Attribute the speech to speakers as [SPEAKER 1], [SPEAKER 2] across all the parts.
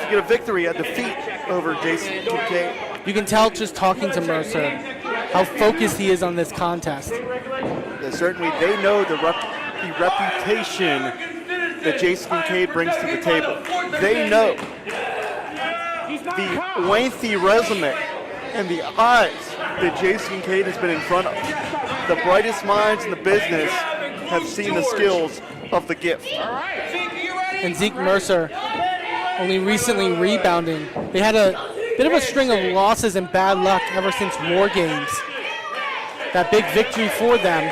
[SPEAKER 1] to get a victory, a defeat over Jason Kincaid.
[SPEAKER 2] You can tell just talking to Mercer how focused he is on this contest.
[SPEAKER 1] Yeah, certainly they know the reputation that Jason Kincaid brings to the table. They know the lengthy resume and the eyes that Jason Kincaid has been in front of. The brightest minds in the business have seen the skills of the gift.
[SPEAKER 2] And Zeke Mercer only recently rebounding. They had a bit of a string of losses and bad luck ever since War Games. That big victory for them.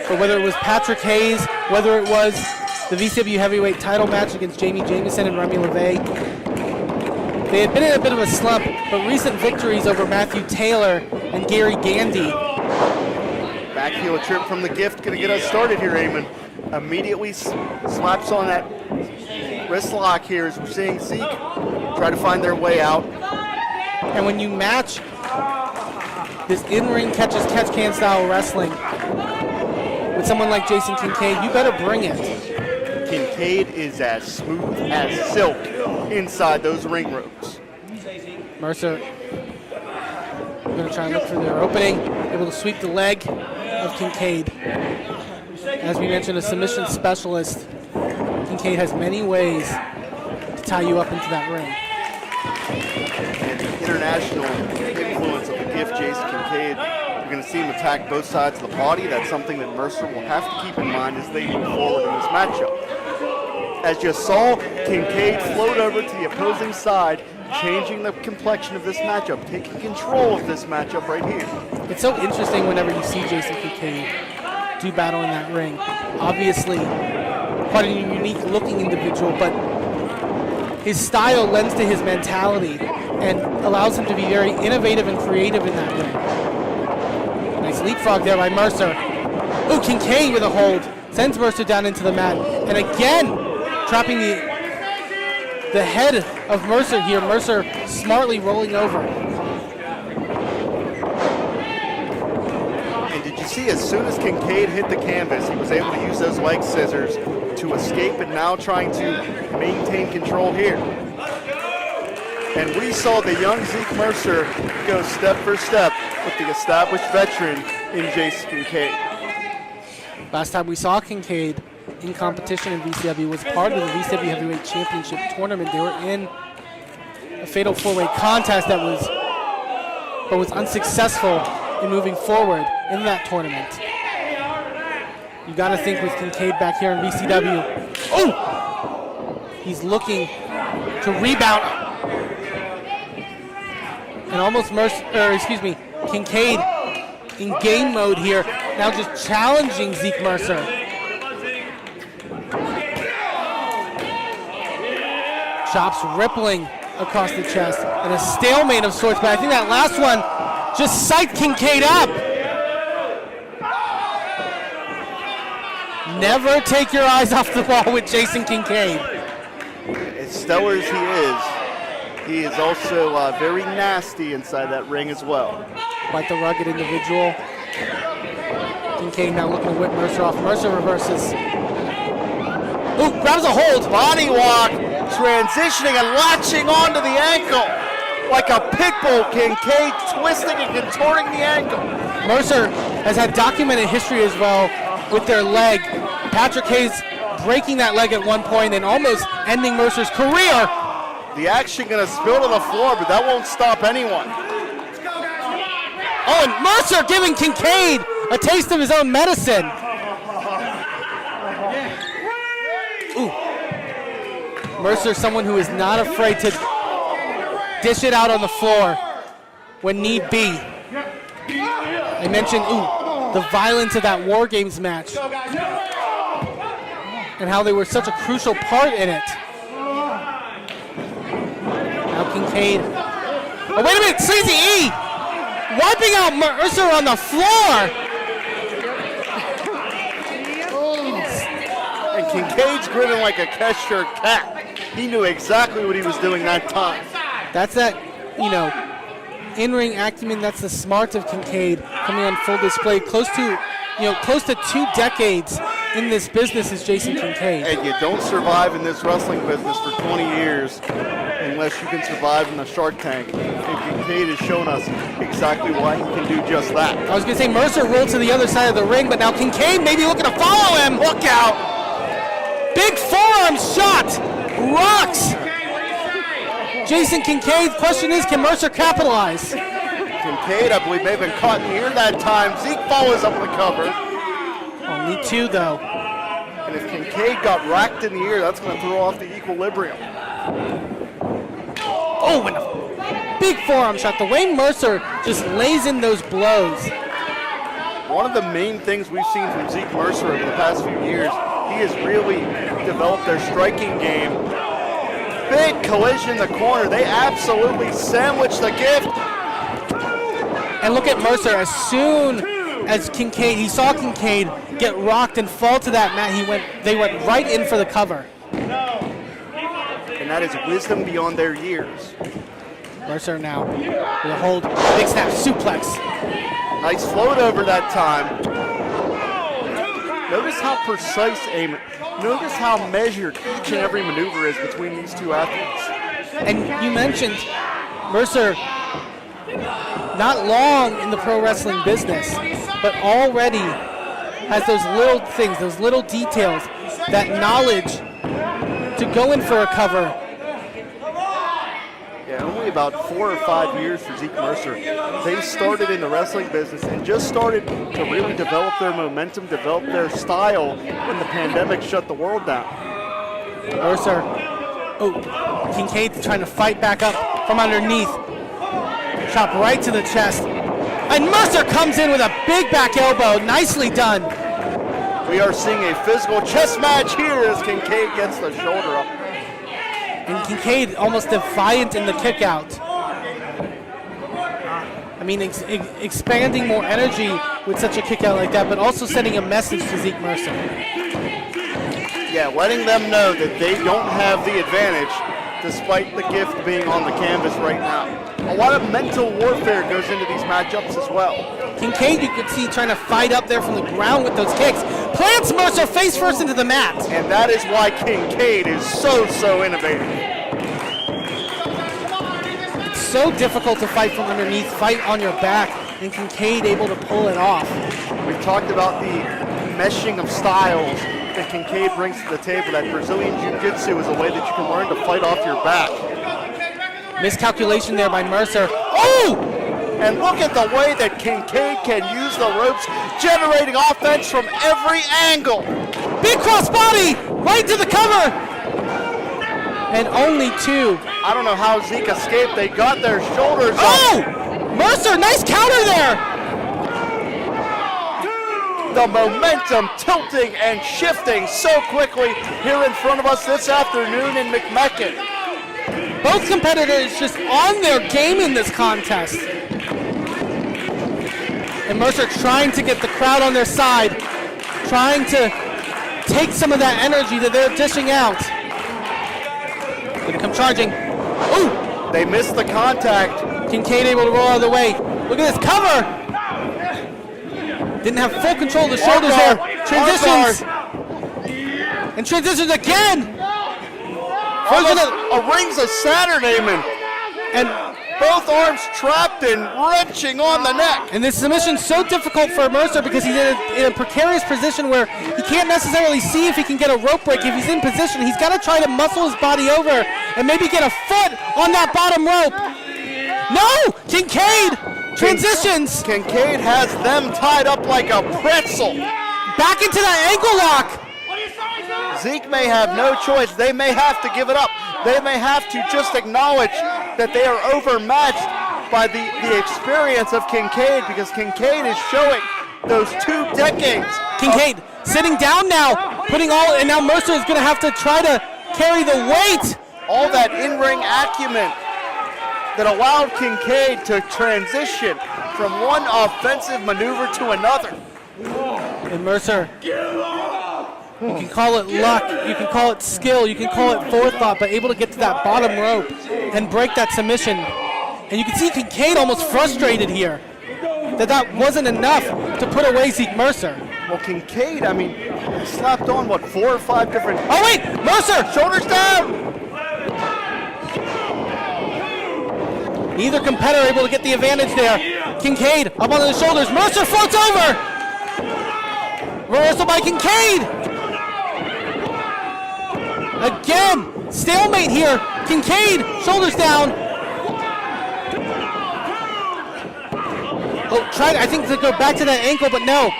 [SPEAKER 2] But whether it was Patrick Hayes, whether it was the VCW heavyweight title match against Jamie Jamison and Remy LeVay, they had been in a bit of a slump, but recent victories over Matthew Taylor and Gary Gandy.
[SPEAKER 1] Back heel trip from the gift, gonna get us started here, Eamon. Immediately slaps on that wrist lock here as we're seeing Zeke try to find their way out.
[SPEAKER 2] And when you match this in-ring catch-can style wrestling with someone like Jason Kincaid, you better bring it.
[SPEAKER 1] Kincaid is as smooth as silk inside those ring ropes.
[SPEAKER 2] Mercer going to try and look for their opening, able to sweep the leg of Kincaid. As we mentioned, a submission specialist. Kincaid has many ways to tie you up into that ring.
[SPEAKER 1] And the international influence of the gift, Jason Kincaid, you're going to see him attack both sides of the body. That's something that Mercer will have to keep in mind as they move forward in this matchup. As you saw, Kincaid float over to the opposing side, changing the complexion of this matchup, taking control of this matchup right here.
[SPEAKER 2] It's so interesting whenever you see Jason Kincaid do battle in that ring. Obviously, quite a unique looking individual, but his style lends to his mentality and allows him to be very innovative and creative in that ring. Nice leapfrog there by Mercer. Ooh, Kincaid with a hold. Sends Mercer down into the mat. And again, trapping the head of Mercer here. Mercer smartly rolling over.
[SPEAKER 1] And did you see, as soon as Kincaid hit the canvas, he was able to use those leg scissors to escape and now trying to maintain control here. And we saw the young Zeke Mercer go step for step with the established veteran in Jason Kincaid.
[SPEAKER 2] Last time we saw Kincaid in competition in VCW was part of the VCW Heavyweight Championship tournament. They were in a fatal four-way contest that was unsuccessful in moving forward in that tournament. You got to think with Kincaid back here in VCW. Oh! He's looking to rebound. And almost Kincaid in game mode here. Now just challenging Zeke Mercer. Chops rippling across the chest. And a stalemate of sorts, but I think that last one just psyched Kincaid up. Never take your eyes off the ball with Jason Kincaid.
[SPEAKER 1] As stellar as he is also very nasty inside that ring as well.
[SPEAKER 2] Quite the rugged individual. Kincaid now looking to whip Mercer off. Mercer reverses. Ooh, grabs a hold.
[SPEAKER 1] Body walk, transitioning and latching onto the ankle. Like a pit bull, Kincaid twisting and contorting the ankle.
[SPEAKER 2] Mercer has had documented history as well with their leg. Patrick Hayes breaking that leg at one point and almost ending Mercer's career.
[SPEAKER 1] The action gonna spill to the floor, but that won't stop anyone.
[SPEAKER 2] Oh, and Mercer giving Kincaid a taste of his own medicine. Ooh. Mercer, someone who is not afraid to dish it out on the floor when need be. I mentioned, the violence of that War Games match and how they were such a crucial part in it. Now Kincaid. Oh, wait a minute, Sleazy E! Wiping out Mercer on the floor!
[SPEAKER 1] And Kincaid's grinning like a Cheshire cat. He knew exactly what he was doing that time.
[SPEAKER 2] That's that, in-ring acumen. That's the smarts of Kincaid coming on full display. Close to 2 decades in this business is Jason Kincaid.
[SPEAKER 1] And you don't survive in this wrestling business for 20 years and unless you can survive in the Shark Tank. And Kincaid has shown us exactly why he can do just that.
[SPEAKER 2] I was going to say Mercer rolled to the other side of the ring, but now Kincaid maybe looking to follow him.
[SPEAKER 1] Look out!
[SPEAKER 2] Big forearm shot. Rocks. Jason Kincaid. Question is, can Mercer capitalize?
[SPEAKER 1] Kincaid, I believe, may have been caught in the ear that time. Zeke follows up with a cover.
[SPEAKER 2] Only two, though.
[SPEAKER 1] And if Kincaid got racked in the ear, that's going to throw off the equilibrium.
[SPEAKER 2] Oh, and a big forearm shot. The way Mercer just lays in those blows.
[SPEAKER 1] One of the main things we've seen from Zeke Mercer over the past few years, he has really developed their striking game. Big collision in the corner. They absolutely sandwich the gift.
[SPEAKER 2] And look at Mercer. As soon as Kincaid, he saw Kincaid get rocked and fall to that mat, they went right in for the cover.
[SPEAKER 1] And that is wisdom beyond their years.
[SPEAKER 2] Mercer now with a hold, big snap, suplex.
[SPEAKER 1] Nice float over that time. Notice how precise aim. Notice how measured each and every maneuver is between these two athletes.
[SPEAKER 2] And you mentioned Mercer, not long in the pro wrestling business, but already has those little things, those little details, that knowledge to go in for a cover.
[SPEAKER 1] Yeah, only about 4 or 5 years for Zeke Mercer. They started in the wrestling business and just started to really develop their momentum, develop their style when the pandemic shut the world down.
[SPEAKER 2] Mercer, Kincaid trying to fight back up from underneath. Chop right to the chest. And Mercer comes in with a big back elbow. Nicely done.
[SPEAKER 1] We are seeing a physical chess match here as Kincaid gets the shoulder up.
[SPEAKER 2] And Kincaid almost defiant in the kick out. I mean, expanding more energy with such a kick out like that, but also sending a message to Zeke Mercer.
[SPEAKER 1] Yeah, letting them know that they don't have the advantage despite the gift being on the canvas right now. A lot of mental warfare goes into these matchups as well.
[SPEAKER 2] Kincaid, you can see, trying to fight up there from the ground with those kicks. Plants Mercer face first into the mat.
[SPEAKER 1] And that is why Kincaid is so innovative.
[SPEAKER 2] It's so difficult to fight from underneath, fight on your back, and Kincaid able to pull it off.
[SPEAKER 1] We've talked about the meshing of styles that Kincaid brings to the table. That Brazilian Jiu-Jitsu is a way that you can learn to fight off your back.
[SPEAKER 2] Miscalculation there by Mercer. Oh!
[SPEAKER 1] And look at the way that Kincaid can use the ropes, generating offense from every angle.
[SPEAKER 2] Big crossbody, right to the cover. And only two.
[SPEAKER 1] I don't know how Zeke escaped. They got their shoulders up.
[SPEAKER 2] Oh! Mercer, nice counter there.
[SPEAKER 1] The momentum tilting and shifting so quickly here in front of us this afternoon in McMecken.
[SPEAKER 2] Both competitors just on their game in this contest. And Mercer trying to get the crowd on their side, trying to take some of that energy that they're dishing out. Gonna come charging. Ooh!
[SPEAKER 1] They missed the contact.
[SPEAKER 2] Kincaid able to roll out of the way. Look at this cover! Didn't have full control of the shoulders there. Transitions. And transitions again!
[SPEAKER 1] A Rings of Saturn, Eamon. And both arms trapped and wrenching on the neck.
[SPEAKER 2] And this submission's so difficult for Mercer because he's in a precarious position where he can't necessarily see if he can get a rope break. If he's in position, he's got to try to muscle his body over and maybe get a foot on that bottom rope. No! Kincaid transitions.
[SPEAKER 1] Kincaid has them tied up like a pretzel.
[SPEAKER 2] Back into that ankle lock.
[SPEAKER 1] Zeke may have no choice. They may have to give it up. They may have to just acknowledge that they are overmatched by the experience of Kincaid, because Kincaid is showing those 2 decades.
[SPEAKER 2] Kincaid sitting down now, and now Mercer is going to have to try to carry the weight.
[SPEAKER 1] All that in-ring acumen that allowed Kincaid to transition from one offensive maneuver to another.
[SPEAKER 2] And Mercer, you can call it luck, you can call it skill, you can call it forethought, but able to get to that bottom rope and break that submission. And you can see Kincaid almost frustrated here that wasn't enough to put away Zeke Mercer.
[SPEAKER 1] Well, Kincaid, I mean, slapped on, 4 or 5 different...
[SPEAKER 2] Oh, wait! Mercer!
[SPEAKER 1] Shoulders down!
[SPEAKER 2] Neither competitor able to get the advantage there. Kincaid up on the shoulders. Mercer floats over. Reversal by Kincaid. Again, stalemate here. Kincaid, shoulders down. Oh, tried, I think, to go back to that ankle, but no.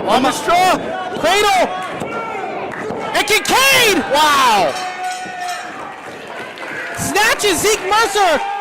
[SPEAKER 2] On the straw. Cradle. And Kincaid! Wow. Snatches Zeke Mercer